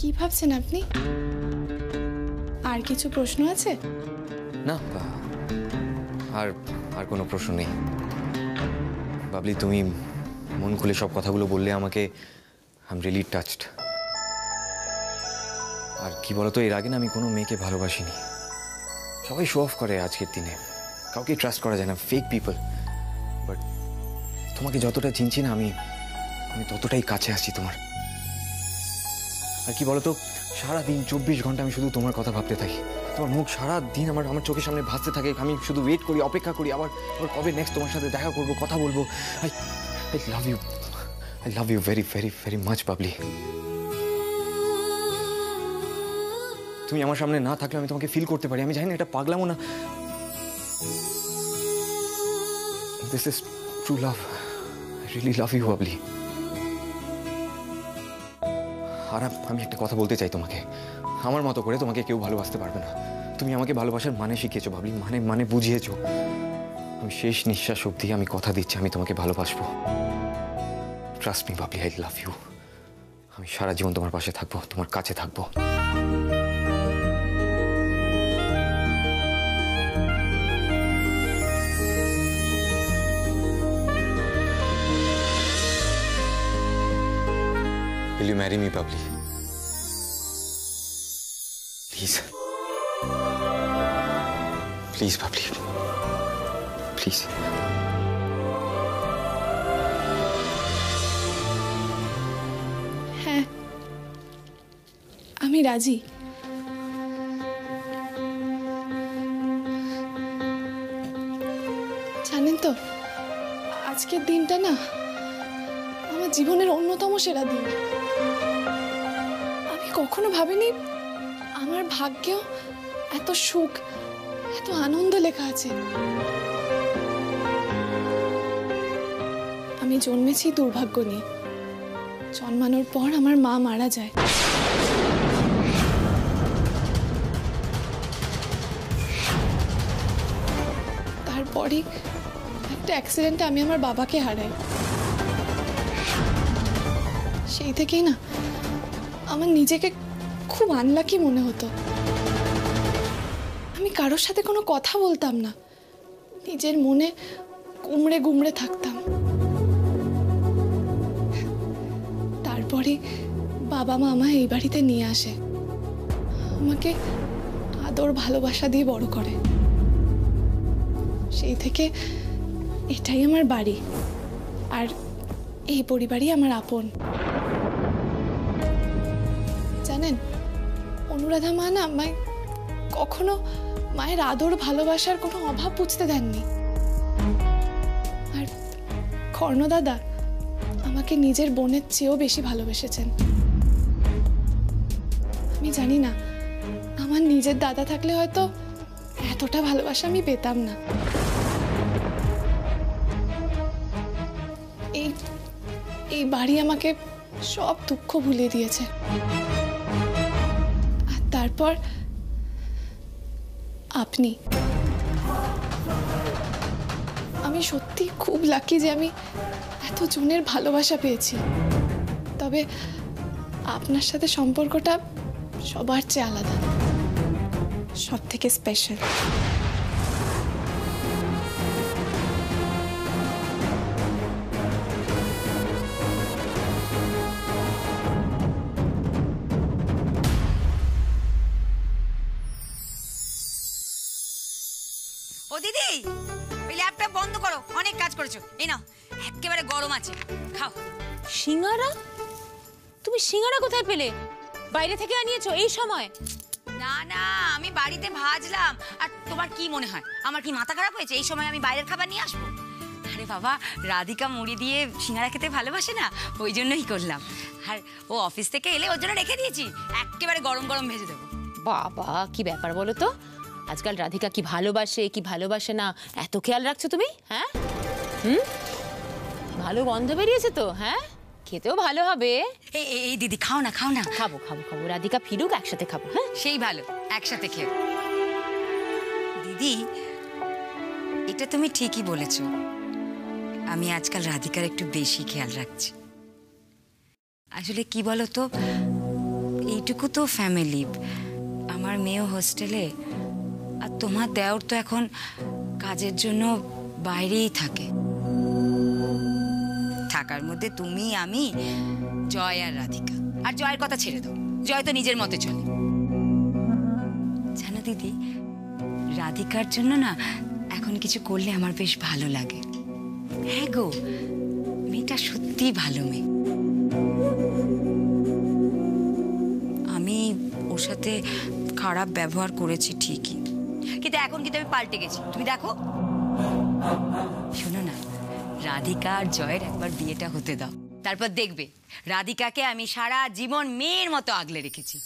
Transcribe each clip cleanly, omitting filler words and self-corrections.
কি ভাবছেন আপনি? আর কিছু প্রশ্ন আছে? না, আর আর কোনো প্রশ্ন নেই। বাবলি, তুমি মন খুলে সব কথাগুলো বললে আমাকে, আই এম রিয়েলি টাচড। আর কি বলতো, এর আগে না আমি কোনো মেয়েকে ভালোবাসিনি। সবাই শো অফ করে আজকের দিনে, কাউকে ট্রাস্ট করা যায় না, ফেক পিপল। বাট তোমাকে যতটা চিনছি না আমি ততটাই কাছে আসছি তোমার। আর কি বলতো, সারাদিন 24 ঘন্টা আমি শুধু তোমার কথা ভাবতে থাকি। তোমার মুখ সারাদিন আমার চোখের সামনে ভাসতে থাকে। আমি শুধু ওয়েট করি, অপেক্ষা করি আবার কবে নেক্সট তোমার সাথে দেখা করবো, কথা বলবো। I love you, I love you very very very much Babli. তুমি আমার সামনে না থাকলে আমি তোমাকে ফিল করতে পারি। আমি জানি না এটা পাগলামো না। This is true love. I really love you Babli. আর আমি একটা কথা বলতে চাই তোমাকে, আমার মতো করে তোমাকে কেউ ভালোবাসতে পারবে না। তুমি আমাকে ভালোবাসার মানে শিখিয়েছো বাবলি, মানে বুঝিয়েছো। আমি শেষ নিঃশ্বাস অবধি আমি কথা দিচ্ছি আমি তোমাকে ভালোবাসবো। Trust me Babli, I love you. আমি সারা জীবন তোমার পাশে থাকবো, তোমার কাছে থাকবো। Will you marry me, Babli? Please. Please, Babli. Please. হ্যাঁ, আমি রাজি। জানেন তো, আজকের দিনটা না আমার জীবনের অন্যতম সেরা দিন। আমি কখনো ভাবিনি আমার ভাগ্যেও এত সুখ, এত আনন্দ লেখা আছে। আমি জন্মেছি দুর্ভাগ্য নিয়ে। জন্মানোর পর আমার মা মারা যায়। তারপরে একটা অ্যাক্সিডেন্টে আমি আমার বাবাকে হারাই। সেই থেকেই না আমার নিজেকে খুব আনলাকি মনে হতো। আমি কারোর সাথে কোনো কথা বলতাম না, নিজের মনে গুমড়ে গুমড়ে থাকতাম। তারপরে বাবা মা আমায় এই বাড়িতে নিয়ে আসে, আমাকে আদর ভালোবাসা দিয়ে বড় করে। সেই থেকে এটাই আমার বাড়ি, আর এই পরিবারই আমার আপন। জানেন, অনুরাধা মা না আমায় কখনো মায়ের আদর ভালোবাসার কোনো অভাব বুঝতে দেননি। আর কর্ণদাদা আমাকে নিজের বোনের চেয়েও বেশি ভালোবেসেছেন। আমি জানি না, আমার নিজের দাদা থাকলে হয়তো এতটা ভালোবাসা আমি পেতাম না। এই বাড়ি আমাকে সব দুঃখ ভুলিয়ে দিয়েছে। আর তারপর আপনি। আমি সত্যি খুব লাকি যে আমি এত জনের ভালোবাসা পেয়েছি। তবে আপনার সাথে সম্পর্কটা সবার চেয়ে আলাদা, সব থেকে স্পেশাল। ও দিদি, ওই ল্যাপটপ বন্ধ করো, অনেক কাজ করেছো। এই নাও, একেবারে গরম আছে, খাও। সিঙ্গারা? তুমি সিঙ্গারা কোথায় পেলে? বাইরে থেকে আনিয়েছো এই সময়? না না, আমি বাড়িতে ভাজলাম। আর তোমার কি মনে হয় আমার কি মাথা খারাপ হয়েছে এই সময় আমি বাইরের খাবার নিয়ে আসবো? আরে বাবা, রাধিকা মুড়ি দিয়ে সিঙ্গারা খেতে ভালোবাসে না, ওই জন্যই করলাম। আর ও অফিস থেকে এলে ওর জন্য রেখে দিয়েছি, একেবারে গরম গরম ভেজে দেবো। বাবা, কি ব্যাপার বলো তো? আজকাল রাধিকা কি ভালোবাসে কি ভালোবাসে না এত খেয়াল রাখছো তুমি? হ্যাঁ, ভালো গন্ধ বেরিয়েছে তো। হ্যাঁ, খেতেও ভালো হবে। এই দিদি, খাও না খাও না। খাবো খাবো খাবো, রাধিকা ফিরুক একসাথে খাবো। হ্যাঁ, সেই ভালো, একসাথে খেও। দিদি, এটা তুমি ঠিকই বলেছো, আমি আজকাল রাধিকার একটু বেশি খেয়াল রাখছি। আসলে কি বলতো, এইটুকু তো ফ্যামিলি, আমার মেয়েও হোস্টেলে, আর তোমার দেওর তো এখন কাজের জন্য বাইরেই থাকে। থাকার মধ্যে তুমি, আমি, জয় আর রাধিকা। আর জয়ের কথা ছেড়ে দাও, জয় তো নিজের মতে চলে। জানো দিদি, রাধিকার জন্য না এখন কিছু করলে আমার বেশ ভালো লাগে। হ্যাঁ গো, মেয়েটা সত্যি ভালো মেয়ে। আমি ওর সাথে খারাপ ব্যবহার করেছি ঠিকই, কিন্তু এখন কিন্তু আমি পাল্টে গেছি, তুমি দেখো। শোনো না, রাধিকা আর জয়ের একবার বিয়েটা হতে দাও, তারপর দেখবে রাধিকাকে আমি সারা জীবন মেয়ের মতো আগলে রেখেছি।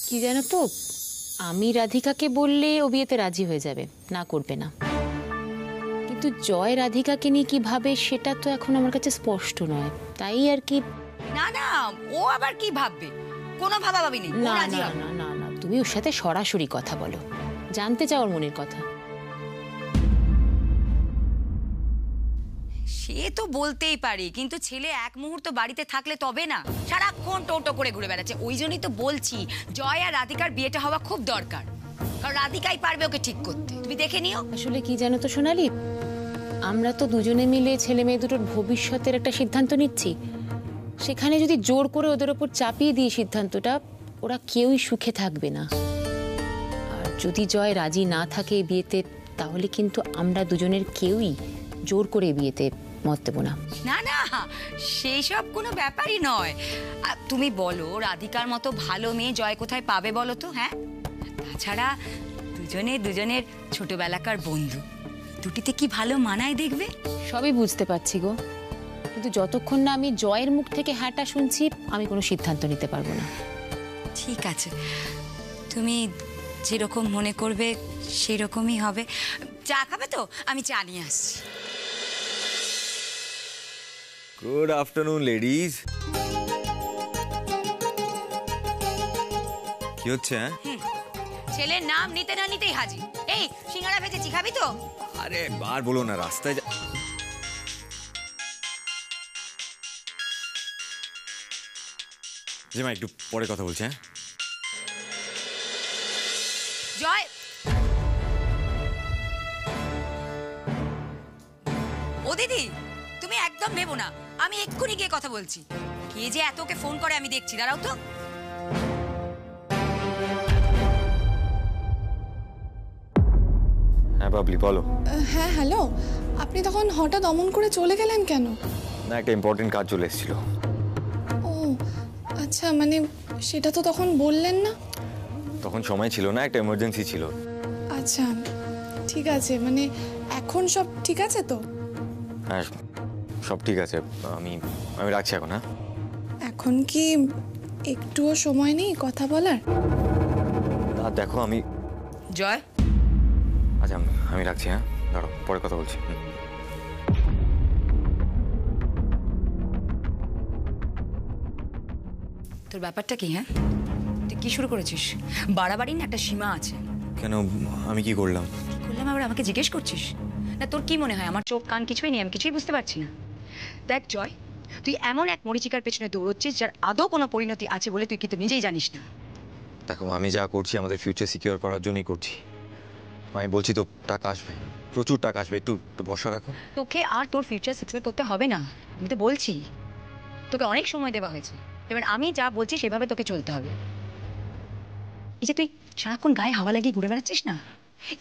কি জানো তো, আমি রাধিকাকে বললে ও বিয়েতে রাজি হয়ে যাবে, না করবে না। কিন্তু জয় রাধিকাকে নিয়ে কি ভাবে সেটা তো এখন আমার কাছে স্পষ্ট নয়, তাই আর কি। না না, ও আবার কি ভাববে? কোনো ভাবাভাবি নেই, ও না রাজি না হবে। না না না, তুমি ওর সাথে সরাসরি কথা বলো, জানতে চাও ওর মনের কথা। সে তো বলতেই পারি, কিন্তু ছেলে এক মুহূর্ত বাড়িতে থাকলে তবে না, সারাক্ষণ টোটো করে ঘুরে বেড়াচ্ছে। ওই জন্যই তো বলছি জয় আর রাধিকার বিয়েটা হওয়া খুব দরকার, কারণ রাধিকাই পারবে ওকে ঠিক করতে। তুমি দেখে নিও। আসলে কি জানো তো সোনালি, আমরা তো দুজনে মিলে ছেলে মেয়ে দুটোর ভবিষ্যতের একটা সিদ্ধান্ত নিচ্ছি। সেখানে যদি জোর করে ওদের ওপর চাপিয়ে দিই সিদ্ধান্তটা, ওরা কেউই সুখে থাকবে না। আর যদি জয় রাজি না থাকে এই বিয়েতে, তাহলে কিন্তু আমরা দুজনের কেউই জোর করে বিয়েতে মত দেবো না। না না, সেই সব কোনো ব্যাপারই নয়। আর তুমি বলো, রাধিকার মতো ভালো মেয়ে জয় কোথায় পাবে বলো তো? হ্যাঁ, তাছাড়া দুজনের ছোটবেলাকার বন্ধু, দুটিতে কি ভালো মানায় দেখবে। সবই বুঝতে পারছি গো, কিন্তু যতক্ষণ না আমি জয়ের মুখ থেকে হ্যাঁটা শুনছি, আমি কোনো সিদ্ধান্ত নিতে পারবো না। ঠিক আছে, তুমি যেরকম মনে করবে সেই রকমই হবে। চা খাবে তো? আমি চা নিয়ে আসছি। Good afternoon ladies. কি হচ্ছে? ছেলের নাম নিতে না নিতেই হাজির। এই সিঙ্গাড়া ভেজেছি, খাবি তো? আরে বার বলো না, রাস্তায় মা একটু পরে কথা বলছি। হ্যাঁ জয়, ও দিদি, তুমি একদম ভেবো না, আমি এক্ষুনি গিয়ে কথা বলছি। কে যে এত ওকে ফোন করে আমি দেখছি, দাঁড়াও তো। হ্যাঁ বাবলি বলো। হ্যাঁ হ্যালো, আপনি তখন হঠাৎ অমন করে চলে গেলেন কেন? না, একটা ইম্পর্টেন্ট কাজ চলে এসেছিল। ও আচ্ছা, মানে সেটা তো তখন বললেন না। তখন সময় ছিল না, একটা এমার্জেন্সি ছিল। আচ্ছা ঠিক আছে, মানে এখন সব ঠিক আছে তো? হ্যাঁ সব ঠিক আছে, আমি রাখছি এখন। হ্যাঁ, এখন কি একটুও সময় নেই কথা বলার? না দেখো আমি জয়, আচ্ছা আমি রাখছি। হ্যাঁ দাঁড়াও, পরে কথা বলছি। তোর ব্যাপারটা কি? হ্যাঁ, তুই কি শুরু করেছিস? বাড়াবাড়ি না একটা সীমা আছে। কেন, আমি কি করলাম? কি করলাম আবার আমাকে জিজ্ঞেস করছিস? না তোর কি মনে হয় আমার চোখ কান কিছুই নেই, আমি কিছুই বুঝতে পারছি না? দেখ জয়, তুই এমন এক মরীচিকার পেছনে দৌড়চ্ছিস যার আদৌ কোনো পরিণতি আছে বলে তুই কিন্তু নিজেই জানিস না। দেখো, আমি যা করছি আমাদের ফিউচার সিকিউর করার জন্যই করছি। আমি বলছি তো টাকা আসবে, প্রচুর টাকা আসবে, একটু বর্ষা রাখো। তোকে আর তোর ফিউচার সিকিউর করতে হবে না, আমি তো বলছি তোকে অনেক সময় দেওয়া হয়েছে, এবার আমি যা বলছি সেভাবে তোকে চলতে হবে। এই যে তুই সারাক্ষণ গায়ে হাওয়া লাগিয়ে ঘুরে বেড়াচ্ছিস না,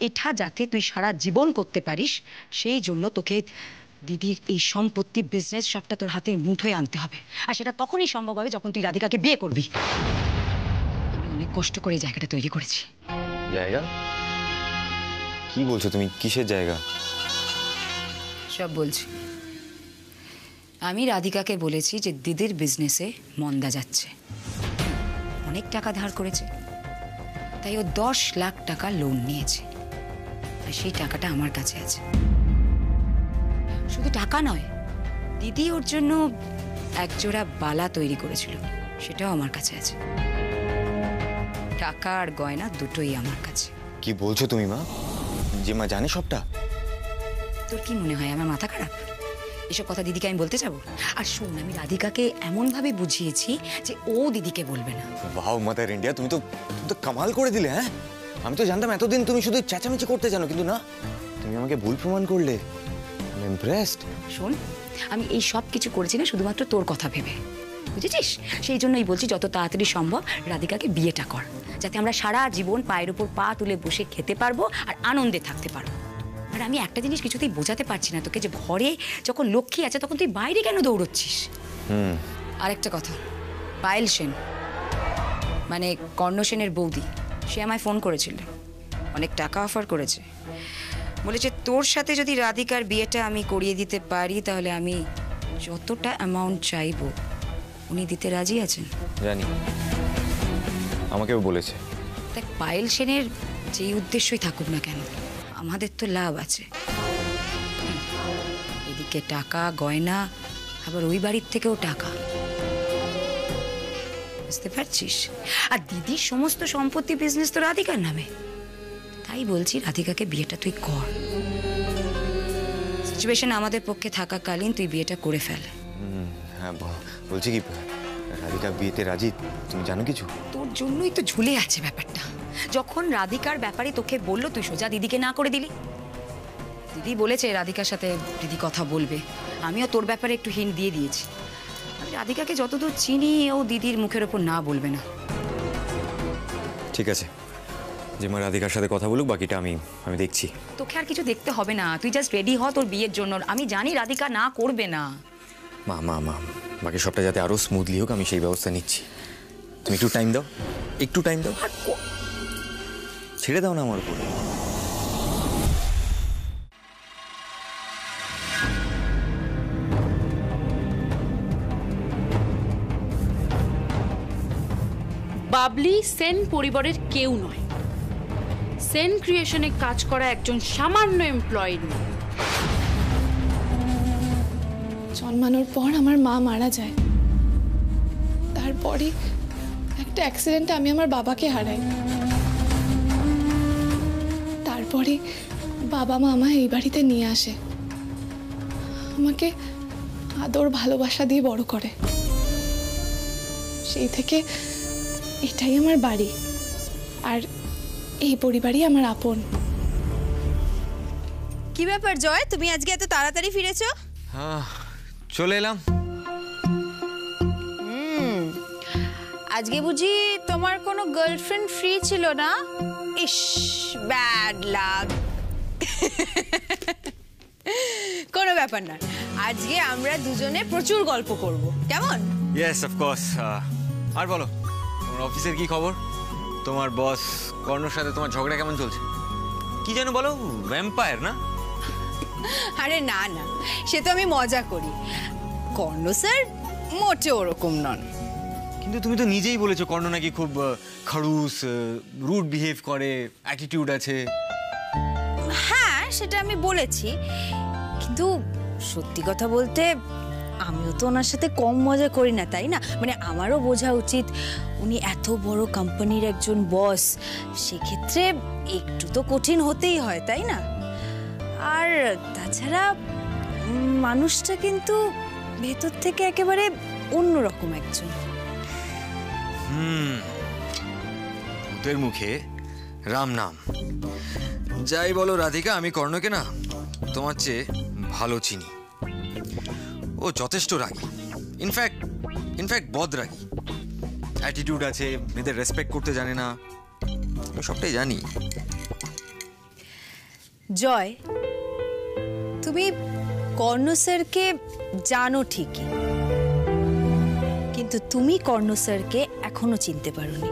এটা যাতে তুই সারা জীবন করতে পারিস সেই জন্য তোকে দিদির এই সম্পত্তি, বিজনেস সবটা তোর হাতে মুঠোয় আনতে হবে। আর সেটা তখনই সম্ভব হবে যখন তুই রাধিকাকে বিয়ে করবি। আমি অনেক কষ্ট করে এই জায়গাটা তৈরি করেছি। জায়গা? কি বলছো তুমি? কিসের জায়গা? সব বলছি। আমি রাধিকাকে বলেছি যে দিদির বিজনেসে মন্দা যাচ্ছে, অনেক টাকা ধার করেছে, তাই ও 10 লাখ টাকা লোন নিয়েছে। আর সেই টাকাটা আমার কাছে আছে। শুধু টাকা নয়, দিদি ওর জন্য একজোড়া বালা তৈরি করেছিল, সেটাও আমার কাছে আছে। টাকা আর গয়না দুটোই আমার কাছে। কি বলছো তুমি মা? যে মা জানে সবটা? তোর কি মনে হয় আমার মাথা খারাপ? এসব কথা দিদিকে আমি বলতে যাবো? আর শোন, আমি রাধিকাকে এমনভাবে বুঝিয়েছি যে ও দিদিকে বলবে না। ওয়াও মাদার ইন্ডিয়া, তুমি তো কামাল করে দিলে। হ্যাঁ, আমি তো জানতাম এতদিন তুমি শুধু চেঁচামেচি করতে জানো, কিন্তু না, তুমি আমাকে ভুল প্রমাণ করলে। I am impressed. শোন, আমি এই সব কিছু করেছি না শুধুমাত্র তোর কথা ভেবে, বুঝেছিস? সেই জন্যই বলছি যত তাড়াতাড়ি সম্ভব রাধিকাকে বিয়েটা কর, যাতে আমরা সারা জীবন পায়ের উপর পা তুলে বসে খেতে পারবো আর আনন্দে থাকতে পারবো। আর আমি একটা জিনিস কিছুতেই বোঝাতে পারছি না তোকে, যে ঘরে যখন লক্ষ্মী আছে তখন তুই বাইরে কেন দৌড়চ্ছিস? আরেকটা কথা, পায়েল সেন মানে কর্ণ সেনের বৌদি, সে আমায় ফোন করেছিল, অনেক টাকা অফার করেছে, বলেছে তোর সাথে যদি রাধিকার বিয়েটা আমি করিয়ে দিতে পারি তাহলে আমি যতটা অ্যামাউন্ট চাইবো উনি দিতে রাজি আছেন। জানি, আমাকেও বলেছে। দেখ, পায়েল সেনের যেই উদ্দেশ্যই থাকুক না কেন, আমাদের তো লাভ আছে। এদিকে টাকা, গয়না, আবার ওই বাড়ির থেকেও টাকা, বুঝতে পারছিস? আর দিদির সমস্ত সম্পত্তি বিজনেস তো রাধিকার নামে। তাই বলছি রাধিকাকে বিয়েটা তুই কর। সিচুয়েশন আমাদের পক্ষে থাকাকালীন তুই বিয়েটা করে ফেল। হ্যাঁ, বলছি কি, রাধিকা বিয়েতে রাজি? তুমি জানো কিছু? তোর জন্যই তো ঝুলে আছে ব্যাপারটা। যখন রাধিকার ব্যাপারে তোকে বললো তুই সোজা দিদিকে না করে দিলি। দিদি বলেছে রাধিকার সাথে দিদি কথা বলবে, আমিও তোর ব্যাপারে একটু হিন্ট দিয়ে দিয়েছি। আমি রাধিকাকে যতদূর চিনি ও দিদির মুখের ওপর না বলবে না। ঠিক আছে, যে মা রাধিকার সাথে কথা বলুক, বাকিটা আমি দেখছি। তোকে আর কিছু দেখতে হবে না, তুই জাস্ট রেডি হ তোর বিয়ের জন্য। আমি জানি রাধিকা না করবে না। মা বাকি সবটা যাতে আরো স্মুথলি হোক আমি সেই ব্যবস্থা নিচ্ছি। তুমি একটু টাইম দাও, একটু টাইম দাও, ছেড়ে দাও না আমার উপর। বাবলি সেন পরিবারের কেউ নয়। সেন ক্রিয়েশনে কাজ করা একজন সামান্য এমপ্লয়ি নয়। জন্মানোর পর আমার মা মারা যায়, তারপরে একটা অ্যাক্সিডেন্টে আমি আমার বাবাকে হারাই। তারপরে বাবা মা আমায় এই বাড়িতে নিয়ে আসে, আমাকে আদর ভালোবাসা দিয়ে বড় করে। সেই থেকে এটাই আমার বাড়ি, আর এই পরিবারই আমার আপন। কি ব্যাপার জয়, তুমি আজকে এত তাড়াতাড়ি ফিরেছো? চলে এলাম। আজকে বুঝি তোমার কোনো গার্লফ্রেন্ড ফ্রি ছিল না? ইস, ব্যাড লাক। কোনো ব্যাপার না, আজকে আমরা দুজনে প্রচুর গল্প করব, কেমন? Yes, of course. আর বলো, তোমার অফিসের কি খবর? তোমার বস কর্ণর সাথে তোমার ঝগড়া কেমন চলছে? কি যেন বলো, ভ্যাম্পায়ার না? আরে না না, সে তো আমি মজা করি। কর্ণ স্যার মোটে ওরকম নন। কিন্তু তুমি তো নিজেই বলেছো কর্ণ নাকি খুব খড়ুস, রুড বিহেভ করে, অ্যাটিটিউড আছে। হ্যাঁ, সেটা আমি বলেছি, কিন্তু সত্যি কথা বলতে আমিও তো ওনার সাথে কম মজা করি না, তাই না? মানে আমারও বোঝা উচিত উনি এত বড় কোম্পানির একজন বস, সেক্ষেত্রে একটু তো কঠিন হতেই হয়, তাই না? আর তাছাড়া মানুষটা কিন্তু ভেতর থেকে একেবারে অন্যরকম একজন। ভূতের মুখে রাম নাম। যাই বলো রাধিকা, আমি কর্ণকে না তোমার চেয়ে ভালো চিনি। ও যথেষ্ট রাগী, ইনফ্যাক্ট বদ রাগী, অ্যাটিটিউড আছে, মেয়েদের রেসপেক্ট করতে জানে না, আমি সবটাই জানি। জয়, তুমি কর্ণ স্যারকে জানো ঠিকই, কিন্তু তুমি কর্ণ স্যারকে এখনো চিনতে পারোনি।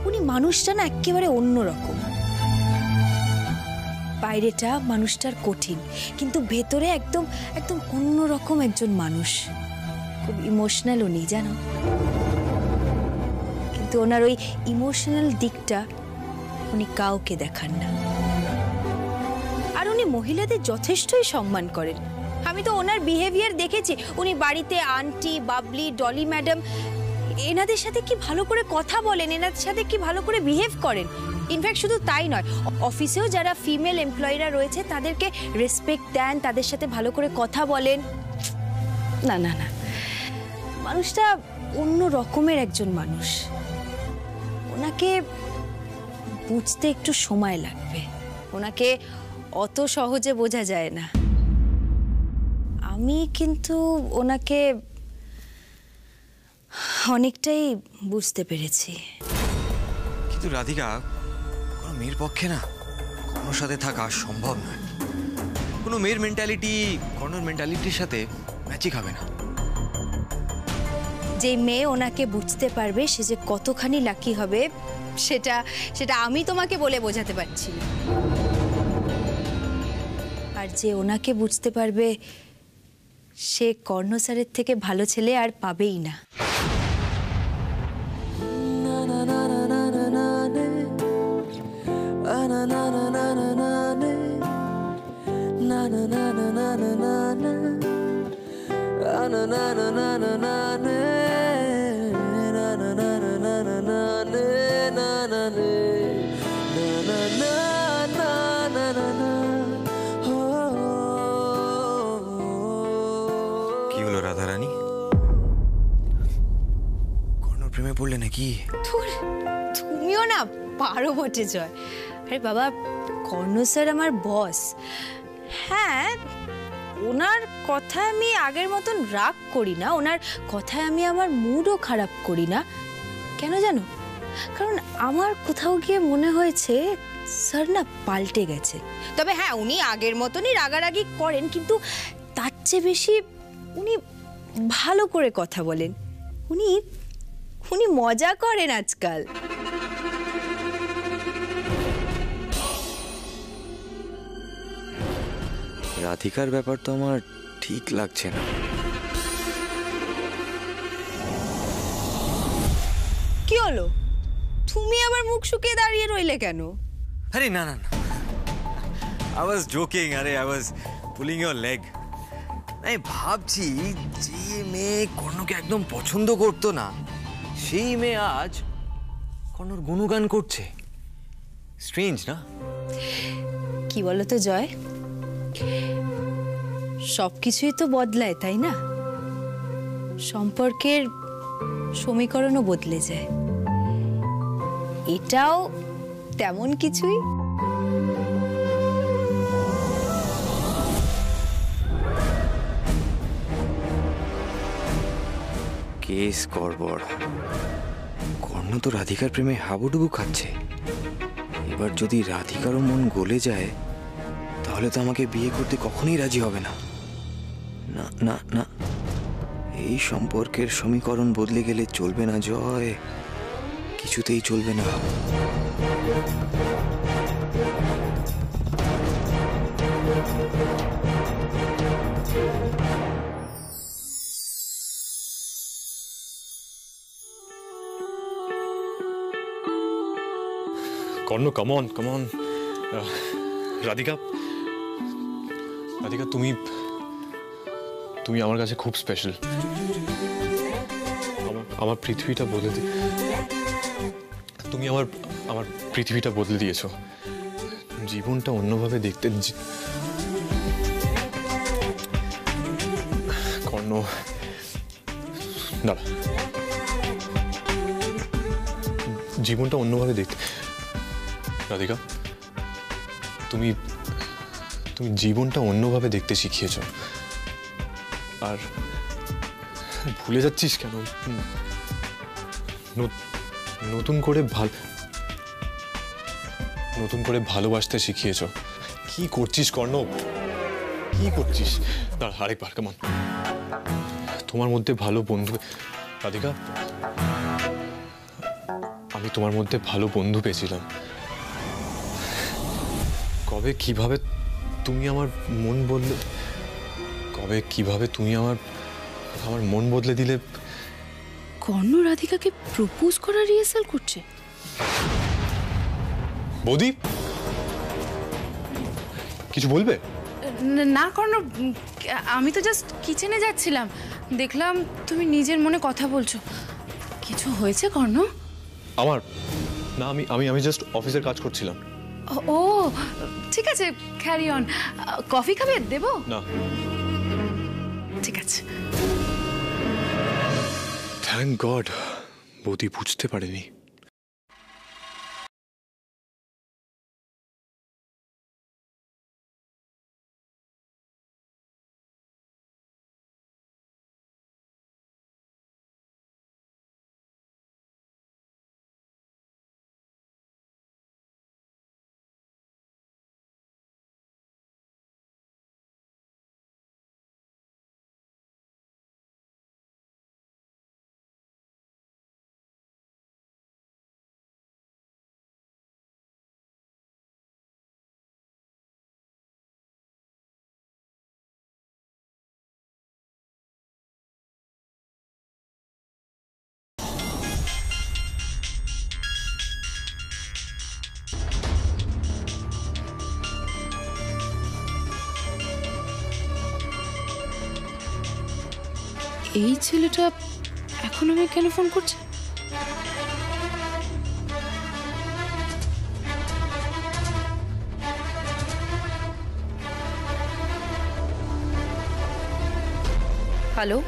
উনি মানুষটা না একেবারে অন্যরকম। বাইরেটা মানুষটার কঠিন, কিন্তু ভেতরে একদম একদম অন্যরকম একজন মানুষ। খুব ইমোশনাল উনি, জানো? কিন্তু ওনার ওই ইমোশনাল দিকটা উনি কাউকে দেখান না। আর উনি মহিলাদের যথেষ্টই সম্মান করেন। আমি তো ওনার বিহেভিয়ার দেখেছি, উনি বাড়িতে আন্টি, বাবলি, ডলি ম্যাডাম এনাদের সাথে কি ভালো করে কথা বলেন, এনাদের সাথে কি ভালো করে বিহেভ করেন। ইনফ্যাক্ট শুধু তাই নয়, অফিসেও যারা ফিমেল এমপ্লয়িরা রয়েছে তাদেরকে রেসপেক্ট দেন, তাদের সাথে ভালো করে কথা বলেন। না না না, মানুষটা অন্য রকমের একজন মানুষ। ওনাকে বুঝতে একটু সময় লাগবে, ওনাকে অত সহজে বোঝা যায় না। আমি কিন্তু ওনাকে অনেকটাই বুঝতে পেরেছি। কিন্তু রাধিকা, কোনো মেয়ের পক্ষে না কর্ণর সাথে থাকা সম্ভব নয়। কোনো মেয়ের মেন্টালিটি কর্ণর মেন্টালিটির সাথে ম্যাচই খাবে না। যে মেয়ে ওনাকে বুঝতে পারবে সে যে কতখানি লাকি হবে সেটা সেটা আমি তোমাকে বলে বোঝাতে পারছি না। আর যে ওনাকে বুঝতে পারবে সে কর্ণ স্যারের থেকে ভালো ছেলে আর পাবেই না। কি হলো রাধারানী, কর্ণর প্রেমে পড়লে নাকি? তুমিও না পারো বটে জয়। আরে বাবা, কর্ণ স্যার আমার বস। হ্যাঁ, ওনার কথায় আমি আগের মতন রাগ করি না, ওনার কথায় আমি আমার মুডও খারাপ করি না। কেন জানো? কারণ আমার কোথাও গিয়ে মনে হয়েছে স্যার না পাল্টে গেছে। তবে হ্যাঁ, উনি আগের মতনই রাগারাগি করেন, কিন্তু তার চেয়ে বেশি উনি ভালো করে কথা বলেন, উনি উনি মজা করেন আজকাল। রাধিকার ব্যাপার তো আমার ঠিক লাগছে না। কি হলো? তুমি আবার মুখ শুকিয়ে দাঁড়িয়ে রইলে কেন? আরে না না না, I was joking, আরে I was pulling your leg। আমি ভাবছি যে মেয়ে কর্ণকে একদম পছন্দ করতো না, সেই মেয়ে আজ কর্ণর গুণগান করছে। স্ট্রেঞ্জ না? কি বলো তো জয়, সবকিছুই তো বদলায়, তাই না? সম্পর্কের সমীকরণও বদলে যায়, এটাও তেমন কিছুই। কেস গড়বড়। কর্ণ তো রাধিকার প্রেমে হাবুডুবু খাচ্ছে। এবার যদি রাধিকারও মন গলে যায় তাহলে তো আমাকে বিয়ে করতে কখনোই রাজি হবে না। না না না, এই সম্পর্কের সমীকরণ বদলে গেলে চলবে না জয়, কিছুতেই চলবে না। Karna, come on come on. Radhika, Radhika, তুমি তুমি আমার কাছে খুব স্পেশাল। আমার পৃথিবীটা বদলে তুমি আমার আমার পৃথিবীটা বদলে দিয়েছো। জীবনটা অন্যভাবে দেখতে। কর্ণ, দাঁড়া, জীবনটা অন্যভাবে দেখতে। রাধিকা, তুমি তুমি জীবনটা অন্যভাবে দেখতে শিখিয়েছ। আর ভুলে যাচ্ছিস কেন? নতুন করে ভালোবাসতে শিখিয়েছ। কি করছিস কর্ণ, কি করছিস? দাঁড়া, আরেকবার, কেমন? তোমার মধ্যে ভালো বন্ধু। রাধিকা, আমি তোমার মধ্যে ভালো বন্ধু পেয়েছিলাম। কবে কিভাবে তুমি আমার মন বদলে আমার মন বদলে দিলে। কর্ণ রাধিকাকে প্রপোজ করার রিহার্সাল করছে। বৌদি, কিছু বলবে? না কর্ণ, আমি তো জাস্ট কিচেনে যাচ্ছিলাম, দেখলাম তুমি নিজের মনে কথা বলছো। কিছু হয়েছে কর্ণ? আমার না আমি আমি আমি জাস্ট অফিসের কাজ করছিলাম। ও ঠিক আছে, ক্যারি অন। কফি খাবে? দেবো? না ঠিক আছে। থ্যাংক গড বৌদি বুঝতে পারেনি। এই ছেলেটা এখন আমায় কেন ফোন করছে? হ্যালো